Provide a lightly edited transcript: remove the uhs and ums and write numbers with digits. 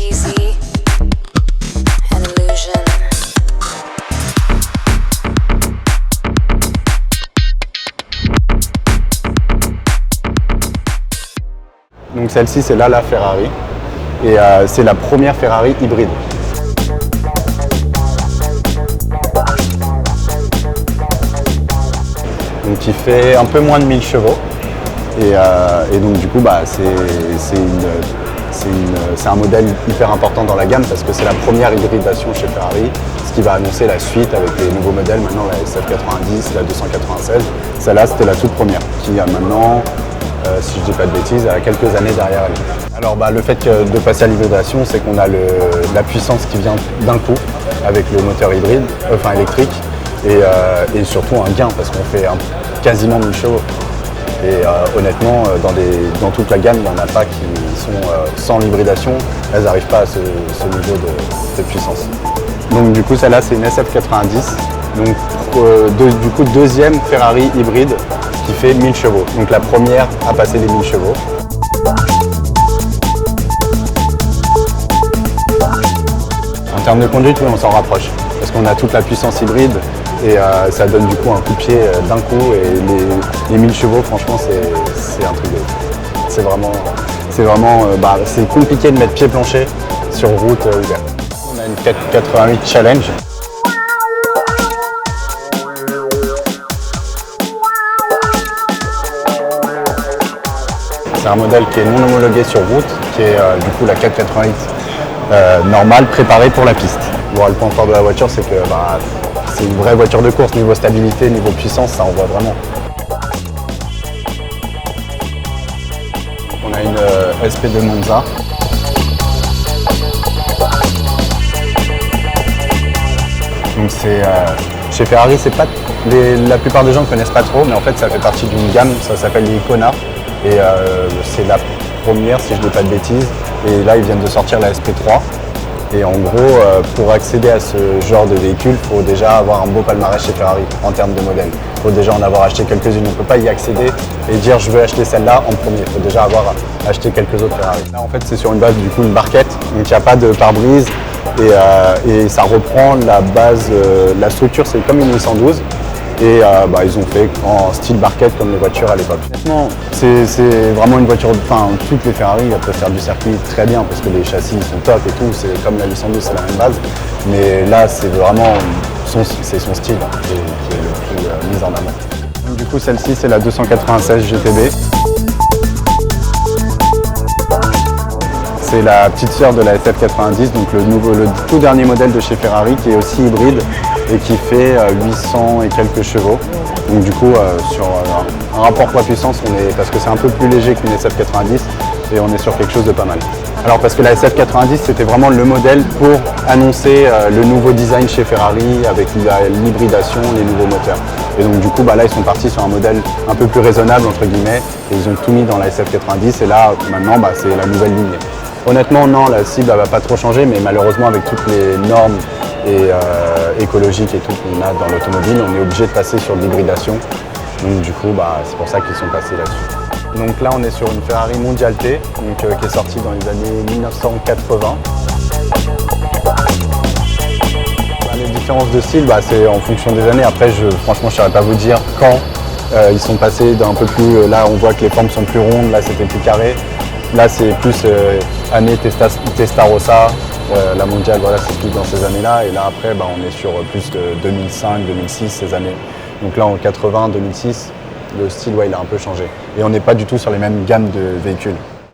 easy, an illusion. Donc celle-ci, c'est là la Ferrari. Et c'est la première Ferrari hybride. Donc qui fait un peu moins de 1000 chevaux. Et donc du coup, c'est un modèle hyper important dans la gamme parce que c'est la première hybridation chez Ferrari, ce qui va annoncer la suite avec les nouveaux modèles, maintenant la SF90, la 296. Celle-là, c'était la toute première, qui a maintenant, si je dis pas de bêtises, a quelques années derrière elle. Alors le fait de passer à l'hybridation, c'est qu'on a la puissance qui vient d'un coup avec le moteur hybride, électrique, et surtout un gain parce qu'on fait quasiment 1000 chevaux. Et honnêtement, dans toute la gamme, il n'y en a pas qui sont sans l'hybridation. Elles n'arrivent pas à ce niveau de puissance. Donc du coup, celle-là, c'est une SF90. Donc du coup, deuxième Ferrari hybride qui fait 1000 chevaux. Donc la première à passer les 1000 chevaux. En termes de conduite, oui, on s'en rapproche. Parce qu'on a toute la puissance hybride. Et ça donne du coup un coup de pied d'un coup et les 1000 chevaux, franchement, c'est un truc de ouf. C'est compliqué de mettre pied plancher sur route ouverte. On a une 488 Challenge. C'est un modèle qui est non homologué sur route, qui est du coup la 488 normale préparée pour la piste. Bon, le point fort de la voiture, c'est que c'est une vraie voiture de course, niveau stabilité, niveau puissance, ça envoie vraiment. On a une SP2 Monza. Donc chez Ferrari, c'est pas la plupart des gens ne connaissent pas trop, mais en fait ça fait partie d'une gamme, ça s'appelle l'Icona. Et c'est la première, si je ne dis pas de bêtises. Et là, ils viennent de sortir la SP3. Et en gros, pour accéder à ce genre de véhicule, il faut déjà avoir un beau palmarès chez Ferrari en termes de modèles. Il faut déjà en avoir acheté quelques-unes. On ne peut pas y accéder et dire je veux acheter celle-là en premier. Il faut déjà avoir acheté quelques autres Ferrari. Là, en fait, c'est sur une base du coup une barquette, donc il n'y a pas de pare-brise et ça reprend la base, la structure, c'est comme une 812. Et ils ont fait en style barquette comme les voitures à l'époque. Honnêtement, c'est vraiment une voiture, toutes les Ferrari elles peuvent faire du circuit très bien parce que les châssis sont top et tout, c'est comme la 812, c'est la même base. Mais là, c'est vraiment son style qui est le plus mis en avant. Donc, du coup, celle-ci, c'est la 296 GTB. C'est la petite sœur de la SF90, donc le tout dernier modèle de chez Ferrari qui est aussi hybride et qui fait 800 et quelques chevaux. Donc du coup, sur un rapport poids-puissance, parce que c'est un peu plus léger qu'une SF90 et on est sur quelque chose de pas mal. Alors parce que la SF90, c'était vraiment le modèle pour annoncer le nouveau design chez Ferrari avec l'hybridation, les nouveaux moteurs. Et donc du coup, là, ils sont partis sur un modèle un peu plus raisonnable, entre guillemets, et ils ont tout mis dans la SF90 et là, maintenant, c'est la nouvelle lignée. Honnêtement, non, la cible ne va pas trop changer, mais malheureusement, avec toutes les normes écologiques et tout qu'on a dans l'automobile, on est obligé de passer sur de l'hybridation. Donc du coup, c'est pour ça qu'ils sont passés là-dessus. Donc là, on est sur une Ferrari Mondial T, qui est sortie dans les années 1980. Les différences de style, c'est en fonction des années. Après, franchement, je ne saurais pas vous dire quand ils sont passés d'un peu plus... Là, on voit que les formes sont plus rondes, là, c'était plus carré. Là, c'est plus année Testarossa, la mondiale, voilà, c'est plus dans ces années-là. Et là, après, on est sur plus de 2005, 2006, ces années. Donc là, en 80, 2006, le style, il a un peu changé. Et on n'est pas du tout sur les mêmes gammes de véhicules.